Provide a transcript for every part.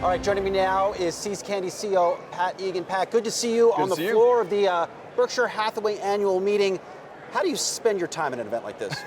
All right, joining me now is See's Candies CEO, Pat Egan. Pat, good to see you on the floor of the Berkshire Hathaway annual meeting. How do you spend your time at an event like this?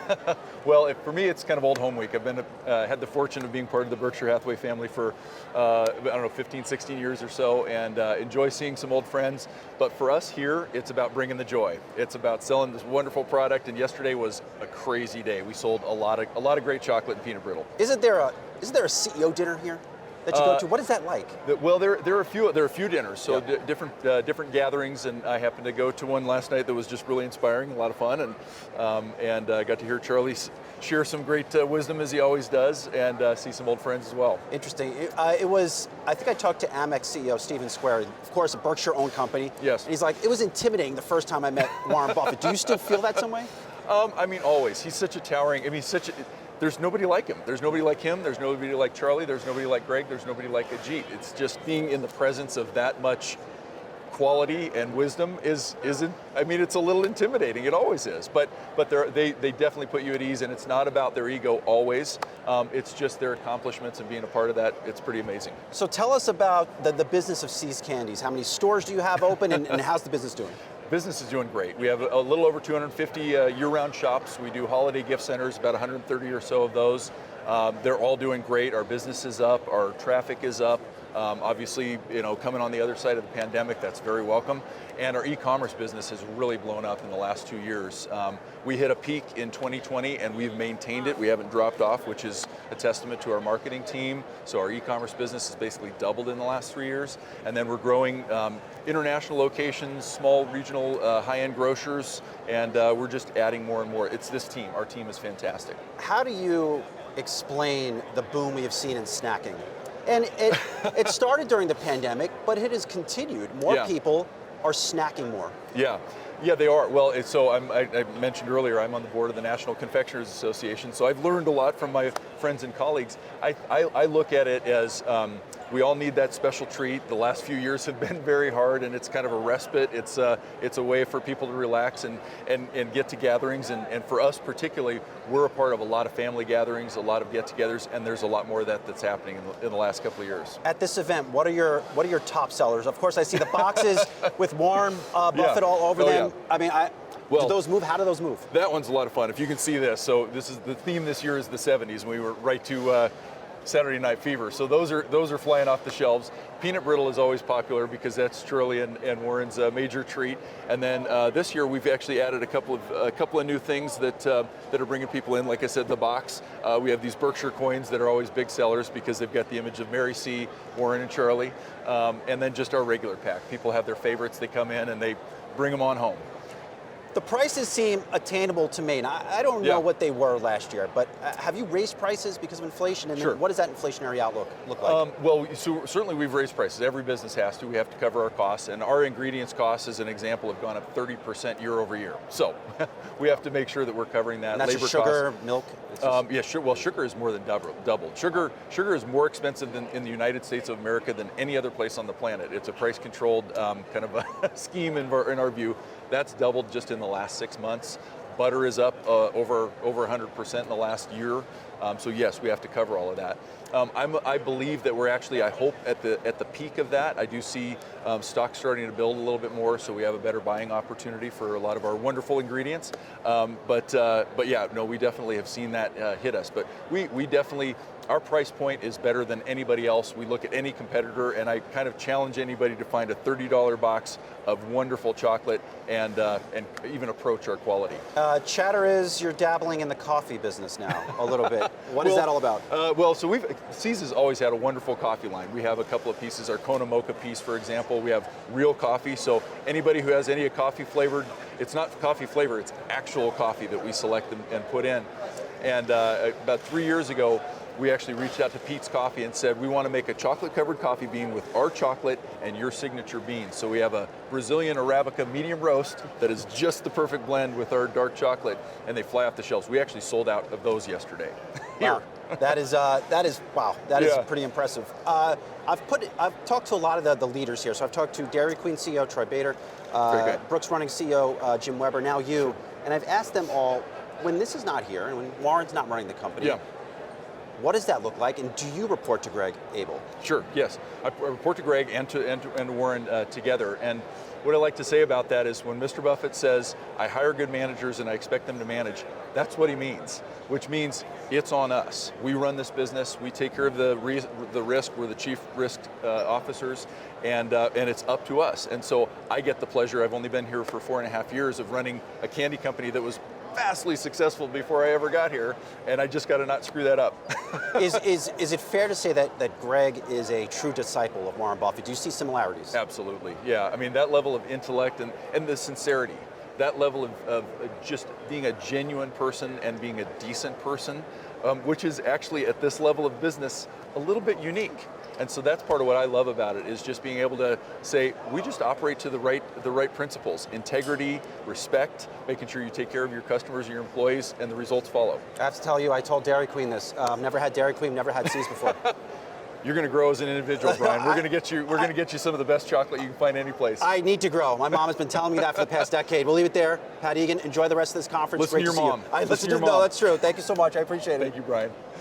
Well, for me, it's kind of old home week. I've been had the fortune of being part of the Berkshire Hathaway family for, I don't know, 15, 16 years or so, and enjoy seeing some old friends. But for us here, it's about bringing the joy. It's about selling this wonderful product, and yesterday was a crazy day. We sold a lot of great chocolate and peanut brittle. Isn't there a CEO dinner here that you go to? What is that like? Well, there are a few dinners, so different gatherings, and I happened to go to one last night that was just really inspiring, a lot of fun, and got to hear Charlie share some great wisdom as he always does, and see some old friends as well. Interesting. It was, I think I talked to Amex CEO Stephen Square, of course a Berkshire-owned company. Yes. And he's like, it was intimidating the first time I met Warren Buffett. Do you still feel that some way? I mean, always. He's such a towering, there's nobody like him. There's nobody like him. There's nobody like Charlie. There's nobody like Greg. There's nobody like Ajit. It's just being in the presence of that much quality and wisdom isn't. I mean, it's a little intimidating. It always is. But they definitely put you at ease, and it's not about their ego always. It's just their accomplishments and being a part of that. It's pretty amazing. So tell us about the business of See's Candies. How many stores do you have open, and how's the business doing? Business is doing great. We have a little over 250 year-round shops. We do holiday gift centers, about 130 or so of those. They're all doing great. Our business is up, our traffic is up. Obviously, coming on the other side of the pandemic, that's very welcome. And our e-commerce business has really blown up in the last 2 years. We hit a peak in 2020 and we've maintained it. We haven't dropped off, which is a testament to our marketing team. So our e-commerce business has basically doubled in the last 3 years. And then we're growing international locations, small regional high-end grocers, and we're just adding more and more. It's this team. Our team is fantastic. How do you explain the boom we have seen in snacking? And it started during the pandemic, but it has continued. More people are snacking more. Yeah, they are. Well, so I mentioned earlier, I'm on the board of the National Confectioners Association, so I've learned a lot from my friends and colleagues. I look at it as we all need that special treat. The last few years have been very hard, and it's kind of a respite. It's a way for people to relax and get to gatherings, and for us particularly, we're a part of a lot of family gatherings, a lot of get-togethers, and there's a lot more of that's happening in the last couple of years. At this event, what are your top sellers? Of course, I see the boxes with Warren Buffett all over them. Yeah. I mean, do those move? How do those move? That one's a lot of fun. If you can see this, so this is the theme this year is the 70s, and we were right to Saturday Night Fever. So those are flying off the shelves. Peanut brittle is always popular because that's Charlie and Warren's major treat. And then this year we've actually added a couple of new things that are bringing people in. Like I said, the box. We have these Berkshire coins that are always big sellers because they've got the image of Mary C., Warren, and Charlie. And then just our regular pack. People have their favorites. They come in and they bring them on home. The prices seem attainable to me. And I don't know what they were last year, but have you raised prices because of inflation? And Sure. what does that inflationary outlook look like? Well, so certainly we've raised prices. Every business has to. We have to cover our costs, and our ingredients costs, as an example, have gone up 30% year over year. So we have to make sure that we're covering that. And that's labor sugar, costs. milk? Well, sugar is more than doubled. Sugar is more expensive in the United States of America than any other place on the planet. It's a price-controlled kind of a scheme in our view. That's doubled just in the last 6 months. Butter is up over 100% in the last year. So yes, we have to cover all of that. I believe that we're actually, I hope, at the peak of that. I do see stocks starting to build a little bit more, so we have a better buying opportunity for a lot of our wonderful ingredients. But yeah, no, we definitely have seen that hit us. But we definitely, our price point is better than anybody else. We look at any competitor, and I kind of challenge anybody to find a $30 box of wonderful chocolate and even approach our quality. Chatter is you're dabbling in the coffee business now a little bit. What is that all about? Well, so See's has always had a wonderful coffee line. We have a couple of pieces. Our Kona Mocha piece, for example, we have real coffee. So anybody who has any coffee flavored, it's not coffee flavor, it's actual coffee that we select and put in. And about 3 years ago, we actually reached out to Pete's Coffee and said, we want to make a chocolate-covered coffee bean with our chocolate and your signature beans. So we have a Brazilian Arabica medium roast that is just the perfect blend with our dark chocolate, and they fly off the shelves. We actually sold out of those yesterday. Wow. That is wow. That is pretty impressive. I've talked to a lot of the leaders here. So I've talked to Dairy Queen CEO Troy Bader, Brooks Running CEO Jim Weber, now you, and I've asked them all, when this is not here and when Warren's not running the company, What does that look like, and do you report to Greg Abel? Sure, yes. I report to Greg and to Warren together, and what I like to say about that is when Mr. Buffett says, I hire good managers and I expect them to manage, that's what he means, which means it's on us. We run this business, we take care of the risk, we're the chief risk officers, and it's up to us. And so I get the pleasure, I've only been here for 4.5 years, of running a candy company that was vastly successful before I ever got here, and I just got to not screw that up. Is it fair to say that Greg is a true disciple of Warren Buffett? Do you see similarities? Absolutely, yeah. I mean, that level of intellect and the sincerity, that level of just being a genuine person and being a decent person, which is actually at this level of business a little bit unique. And so that's part of what I love about it, is just being able to say, we just operate to the right principles: integrity, respect, making sure you take care of your customers and your employees, and the results follow. I have to tell you, I told Dairy Queen this. Never had Dairy Queen, never had C's before. You're going to grow as an individual, Brian. We're going to get you some of the best chocolate you can find any place. I need to grow. My mom has been telling me that for the past decade. We'll leave it there. Pat Egan, enjoy the rest of this conference. Listen to your mom. No, that's true. Thank you so much. I appreciate it. Thank you, Brian.